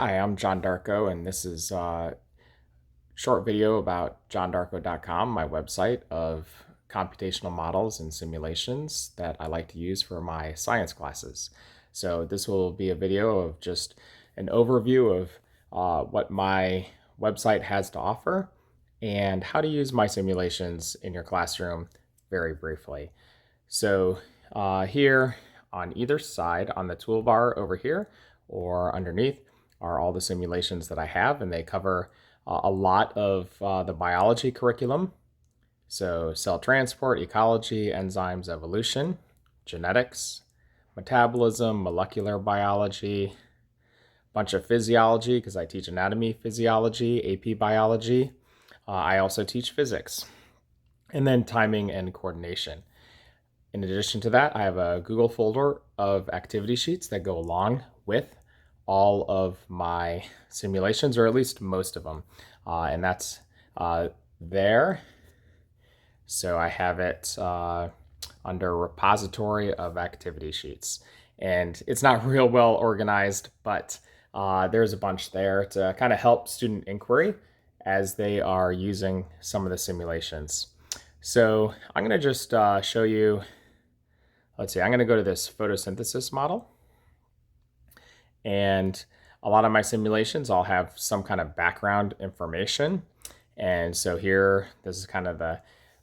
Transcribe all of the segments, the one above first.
Hi, I'm John Darko, and this is a short video about johndarko.com, my website of computational models and simulations that I like to use for my science classes. So this will be a video of just an overview of what my website has to offer and how to use my simulations in your classroom very briefly. So here on either side, on the toolbar over here or underneath, are all the simulations that I have, and they cover a lot of the biology curriculum. So cell transport, ecology, enzymes, evolution, genetics, metabolism, molecular biology, bunch of physiology because I teach anatomy, physiology, AP biology. I also teach physics, and then timing and coordination. In addition to that, I have a Google folder of activity sheets that go along with all of my simulations, or at least most of them. And that's there. So I have it under repository of activity sheets. And it's not real well organized, but there's a bunch there to kind of help student inquiry as they are using some of the simulations. So I'm going to just show you, let's see, I'm going to go to this photosynthesis model. And a lot of my simulations, I'll have some kind of background information. And so here, this is kind of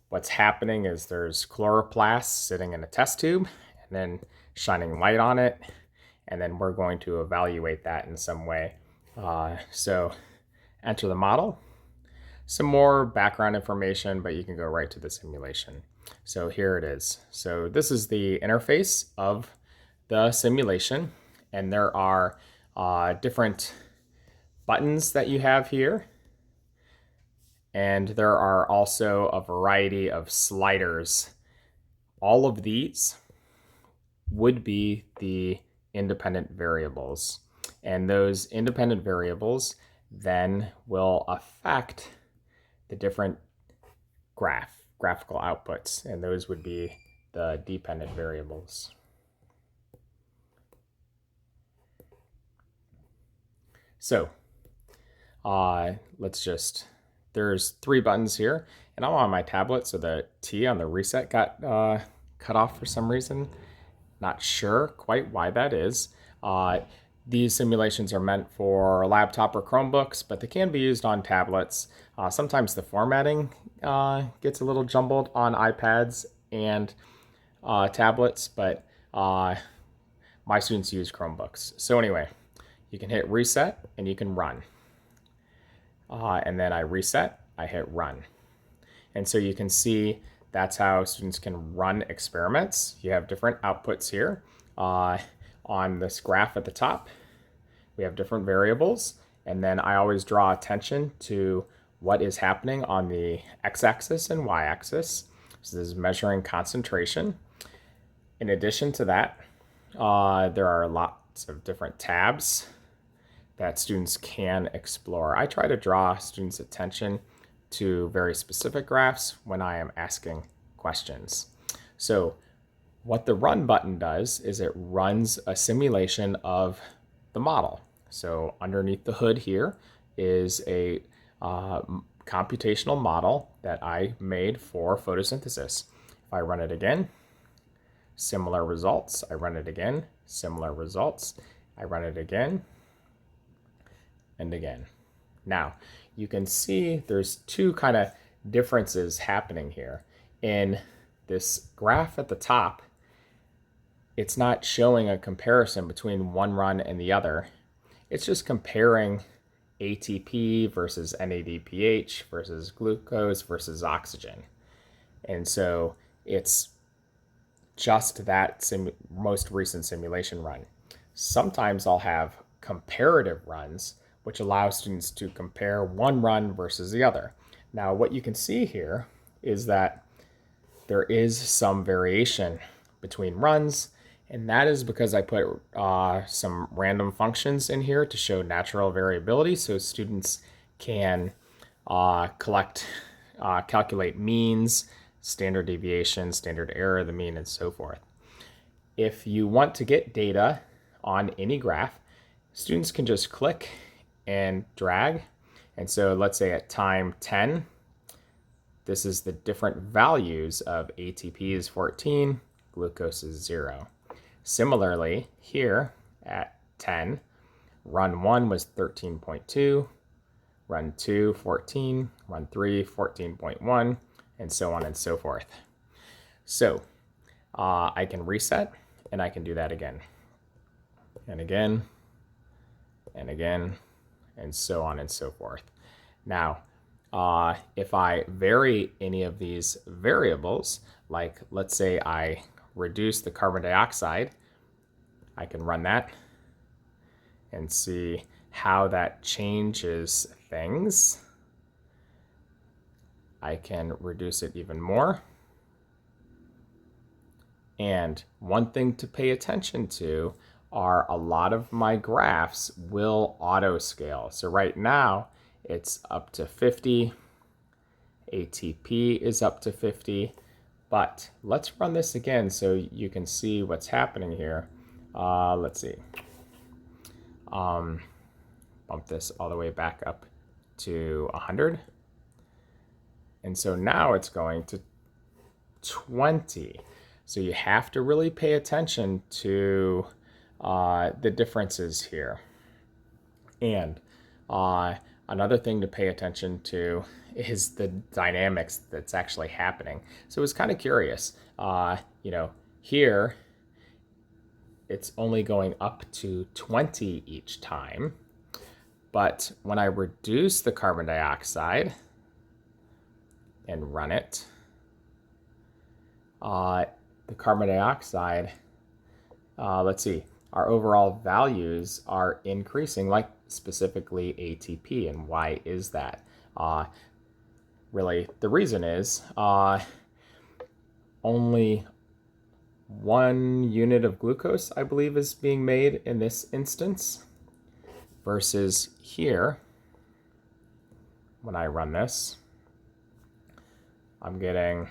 what's happening is there's chloroplasts sitting in a test tube and then shining light on it. And then we're going to evaluate that in some way. So enter the model. Some more background information, but you can go right to the simulation. So here it is. So this is the interface of the simulation, and there are different buttons that you have here. And there are also a variety of sliders. All of these would be the independent variables. And those independent variables then will affect the different graphical outputs, and those would be the dependent variables. So there's 3 buttons here, and I'm on my tablet, so the T on the reset got cut off for some reason. Not sure quite why that is. These simulations are meant for laptop or Chromebooks, but they can be used on tablets. Sometimes the formatting gets a little jumbled on iPads and tablets, but my students use Chromebooks. So anyway, you can hit reset and you can run. And then I reset, I hit run. And so you can see that's how students can run experiments. You have different outputs here. On this graph at the top, we have different variables, and then I always draw attention to what is happening on the x-axis and y-axis. So this is measuring concentration. In addition to that, there are lots of different tabs that students can explore. I try to draw students' attention to very specific graphs when I am asking questions. So what the run button does is it runs a simulation of the model. So underneath the hood here is a computational model that I made for photosynthesis. If I run it again, similar results. I run it again, similar results. I run it again and again. Now, you can see there's 2 kind of differences happening here. In this graph at the top, it's not showing a comparison between one run and the other. It's just comparing ATP versus NADPH versus glucose versus oxygen. And so it's just that most recent simulation run. Sometimes I'll have comparative runs, which allow students to compare one run versus the other. Now, what you can see here is that there is some variation between runs, and that is because I put some random functions in here to show natural variability so students can calculate means, standard deviation, standard error, the mean, and so forth. If you want to get data on any graph, students can just click and drag. And so let's say at time 10, this is the different values of ATP is 14, glucose is 0. Similarly, here at 10, run 1 was 13.2, run 2, 14, run 3, 14.1, and so on and so forth. So I can reset, and I can do that again, and again, and again, and so on and so forth. Now, if I vary any of these variables, like let's say I reduce the carbon dioxide, I can run that and see how that changes things. I can reduce it even more. And one thing to pay attention to are a lot of my graphs will auto scale. So right now it's up to 50, ATP is up to 50, but let's run this again so you can see what's happening here. Let's see. Bump this all the way back up to 100. And so now it's going to 20. So you have to really pay attention to the differences here. And another thing to pay attention to is the dynamics that's actually happening. So it's kind of curious. Here it's only going up to 20 each time. But when I reduce the carbon dioxide and run it, the carbon dioxide, let's see, our overall values are increasing, like specifically ATP. And why is that? Really, the reason is only 1 unit of glucose, I believe, is being made in this instance, versus here, when I run this, I'm getting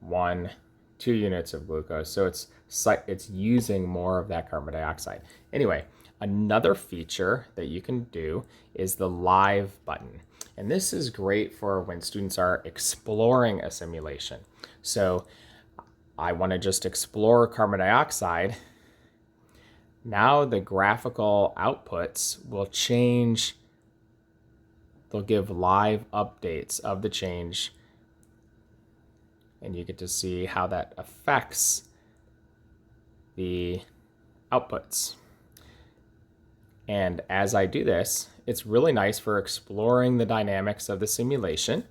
1, 2 units of glucose. So it's using more of that carbon dioxide. Anyway, another feature that you can do is the live button. And this is great for when students are exploring a simulation. So I want to just explore carbon dioxide. Now the graphical outputs will change. They'll give live updates of the change, and you get to see how that affects the outputs. And as I do this, it's really nice for exploring the dynamics of the simulation.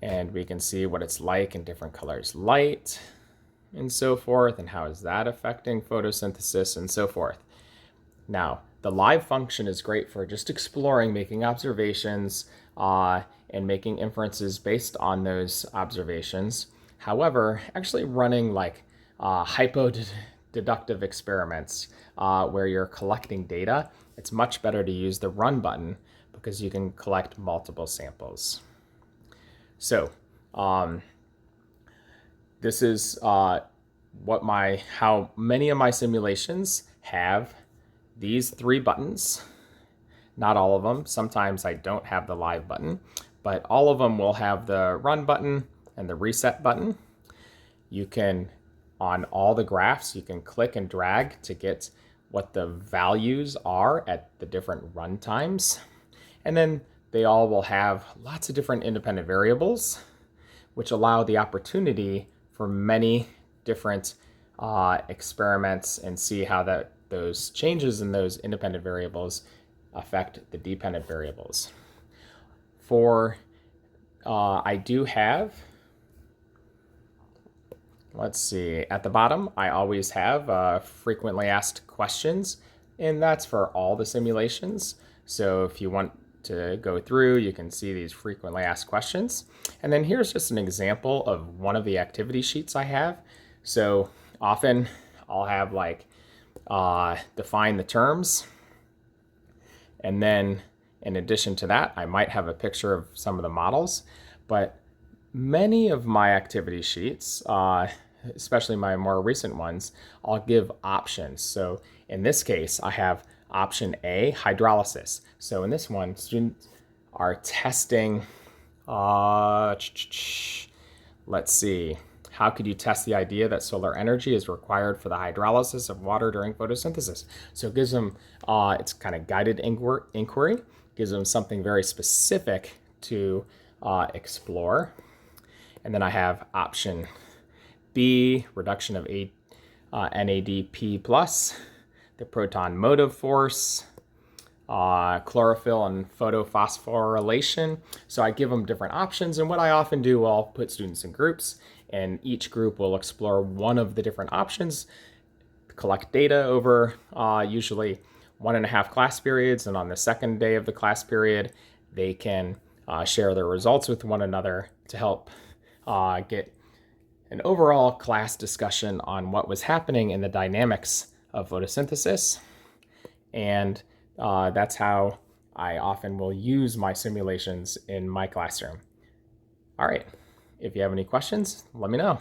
And we can see what it's like in different colors, light and so forth, and how is that affecting photosynthesis and so forth. Now, the live function is great for just exploring, making observations, and making inferences based on those observations. However, actually running like hypo-deductive experiments where you're collecting data, it's much better to use the run button because you can collect multiple samples. So this is how many of my simulations have these 3 buttons. Not all of them. Sometimes I don't have the live button, but all of them will have the run button and the reset button. You can, on all the graphs, you can click and drag to get what the values are at the different run times. And then they all will have lots of different independent variables, which allow the opportunity for many different experiments and see how those changes in those independent variables affect the dependent variables. I do have, let's see, at the bottom, I always have frequently asked questions, and that's for all the simulations. So if you want to go through, you can see these frequently asked questions. And then here's just an example of one of the activity sheets I have. So often I'll have like define the terms. And then in addition to that, I might have a picture of some of the models. But many of my activity sheets, especially my more recent ones, I'll give options. So in this case, I have option A, hydrolysis. So in this one, students are testing, let's see, how could you test the idea that solar energy is required for the hydrolysis of water during photosynthesis? So it gives them, it's kind of guided inquiry, gives them something very specific to explore. And then I have option B, reduction of NADP+, the proton motive force, chlorophyll and photophosphorylation. So I give them different options, and what I often do, I'll put students in groups, and each group will explore one of the different options, collect data over usually 1.5 class periods, and on the second day of the class period, they can share their results with one another to help get an overall class discussion on what was happening in the dynamics of photosynthesis. And that's how I often will use my simulations in my classroom. All right, if you have any questions, let me know.